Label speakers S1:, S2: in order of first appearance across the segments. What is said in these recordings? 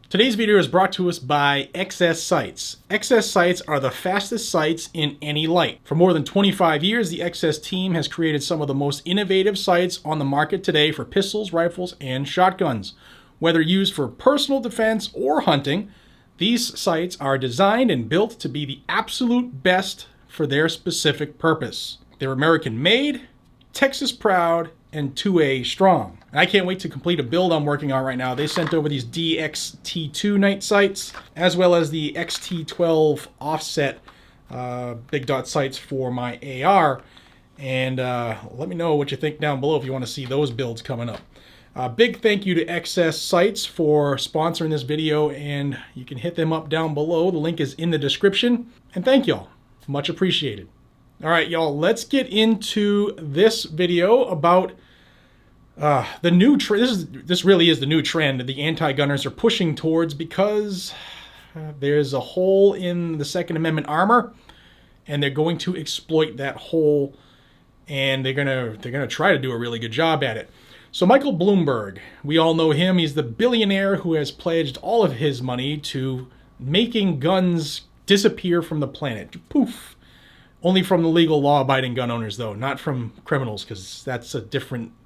S1: Today's video is brought to us by XS Sights. XS Sights are the fastest sights in any light. For more than 25 years, the XS team has created some of the most innovative sights on the market today for pistols, rifles, and shotguns. Whether used for personal defense or hunting, these sights are designed and built to be the absolute best for their specific purpose. They're American made, Texas proud, and 2A strong. And I can't wait to complete a build I'm working on right now. They sent over these DXT2 night sights, as well as the XT12 offset big dot sights for my AR. And let me know what you think down below if you want to see those builds coming up. Big thank you to XS Sights for sponsoring this video, and you can hit them up down below. The link is in the description. And thank y'all. Much appreciated. All right, y'all, let's get into this video about the new trend. This really is the new trend that the anti-gunners are pushing towards, because there's a hole in the Second Amendment armor, and they're going to exploit that hole, and they're gonna try to do a really good job at it. So Michael Bloomberg, we all know him. He's the billionaire who has pledged all of his money to making guns disappear from the planet. Poof. Only from the legal, law-abiding gun owners, though, not from criminals, because that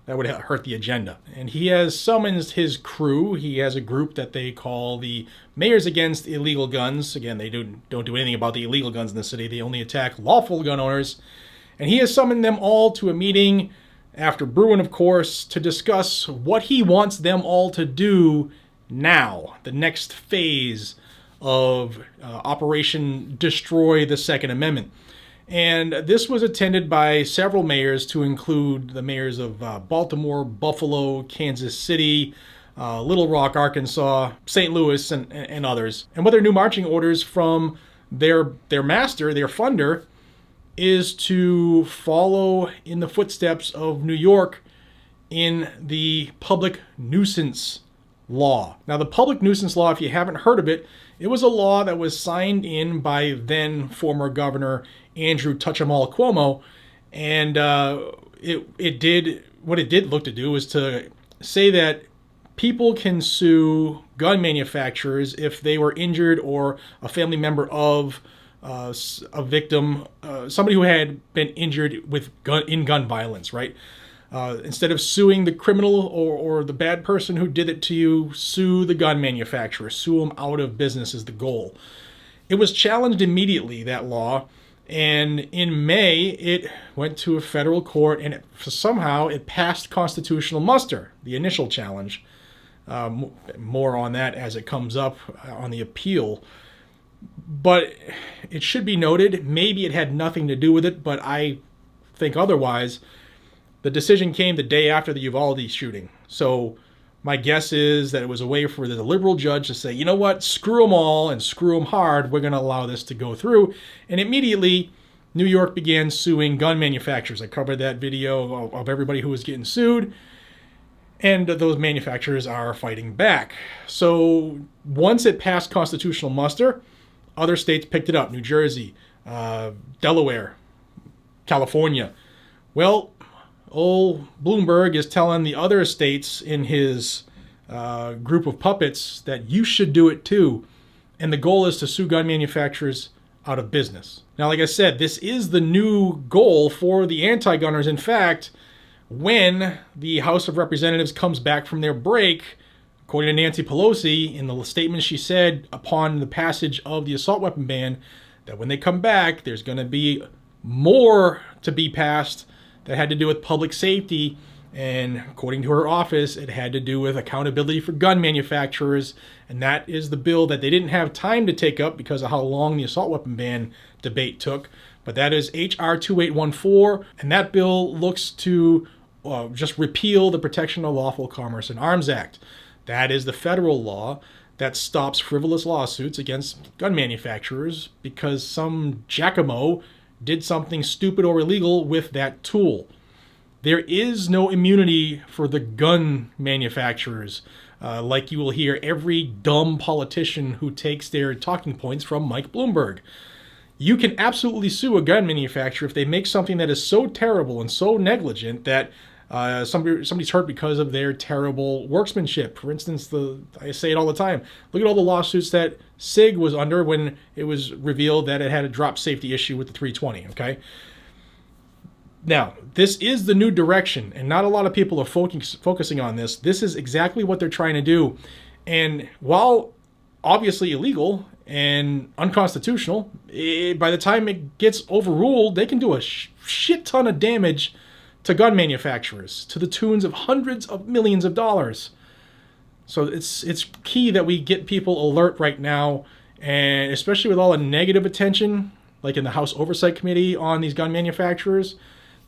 S1: would hurt the agenda. And he has summoned his crew. He has a group that they call the Mayors Against Illegal Guns. Again, they don't do anything about the illegal guns in the city. They only attack lawful gun owners. And he has summoned them all to a meeting, after Bruin, of course, to discuss what he wants them all to do now, the next phase of Operation Destroy the Second Amendment. And this was attended by several mayors, to include the mayors of Baltimore, Buffalo, Kansas City, Little Rock, Arkansas, St. Louis, and others. And with their new marching orders from their master, their funder, is to follow in the footsteps of New York in the public nuisance law. Now, the public nuisance law, if you haven't heard of it, it was a law that was signed in by then former Governor Andrew Touch-em-all Cuomo, and it did what it did look to do was to say that people can sue gun manufacturers if they were injured or a family member of a victim, somebody who had been injured in gun violence, right? Instead of suing the criminal or the bad person who did it to you, sue the gun manufacturer, sue them out of business is the goal. It was challenged immediately, that law, and in May it went to a federal court, and somehow it passed constitutional muster, the initial challenge. More on that as it comes up on the appeal. But it should be noted, maybe it had nothing to do with it, but I think otherwise. The decision came the day after the Uvalde shooting. So my guess is that it was a way for the liberal judge to say, you know what, screw them all and screw them hard. We're going to allow this to go through. And immediately, New York began suing gun manufacturers. I covered that video of everybody who was getting sued. And those manufacturers are fighting back. So once it passed constitutional muster, other states picked it up. New Jersey, Delaware, California. Well, old Bloomberg is telling the other states in his group of puppets that you should do it too. And the goal is to sue gun manufacturers out of business. Now, like I said, this is the new goal for the anti-gunners. In fact, when the House of Representatives comes back from their break, according to Nancy Pelosi, in the statement she said upon the passage of the assault weapon ban, that when they come back, there's going to be more to be passed that had to do with public safety, and according to her office, it had to do with accountability for gun manufacturers, and that is the bill that they didn't have time to take up because of how long the assault weapon ban debate took, but that is H.R. 2814, and that bill looks to just repeal the Protection of Lawful Commerce in Arms Act. That is the federal law that stops frivolous lawsuits against gun manufacturers because some Giacomo did something stupid or illegal with that tool. There is no immunity for the gun manufacturers, like you will hear every dumb politician who takes their talking points from Mike Bloomberg. You can absolutely sue a gun manufacturer if they make something that is so terrible and so negligent that Somebody's hurt because of their terrible workmanship. For instance, I say it all the time. Look at all the lawsuits that SIG was under when it was revealed that it had a drop safety issue with the 320. Okay. Now, this is the new direction, and not a lot of people are focusing on this. This is exactly what they're trying to do. And while obviously illegal and unconstitutional, by the time it gets overruled, they can do a shit ton of damage to gun manufacturers to the tunes of hundreds of millions of dollars. So it's key that we get people alert right now, and especially with all the negative attention, like in the House Oversight Committee on these gun manufacturers.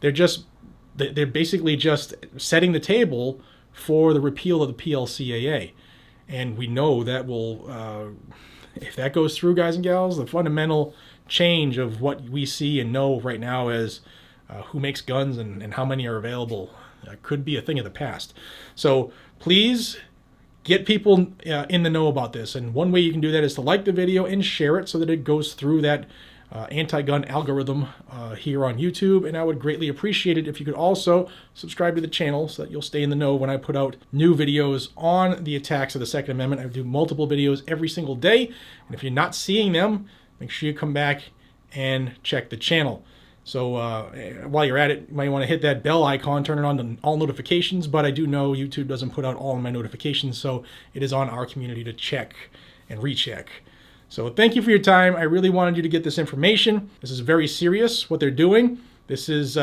S1: They're basically just setting the table for the repeal of the PLCAA. And we know that will, if that goes through, guys and gals, the fundamental change of what we see and know right now as who makes guns and how many are available could be a thing of the past. So please get people in the know about this. And one way you can do that is to like the video and share it so that it goes through that anti-gun algorithm here on YouTube. And I would greatly appreciate it if you could also subscribe to the channel so that you'll stay in the know when I put out new videos on the attacks of the Second Amendment. I do multiple videos every single day. And if you're not seeing them, make sure you come back and check the channel. So while you're at it, you might want to hit that bell icon, turn it on to all notifications. But I do know YouTube doesn't put out all of my notifications, so it is on our community to check and recheck. So thank you for your time. I really wanted you to get this information. This is very serious, what they're doing. This is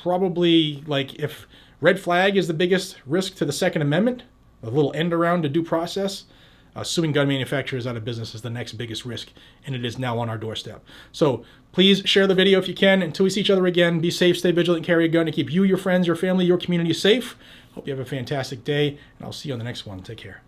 S1: probably like if red flag is the biggest risk to the Second Amendment, a little end around to due process, suing gun manufacturers out of business is the next biggest risk, and it is now on our doorstep. So please share the video if you can. Until we see each other again, be safe, stay vigilant, carry a gun to keep you, your friends, your family, your community safe. Hope you have a fantastic day, and I'll see you on the next one. Take care.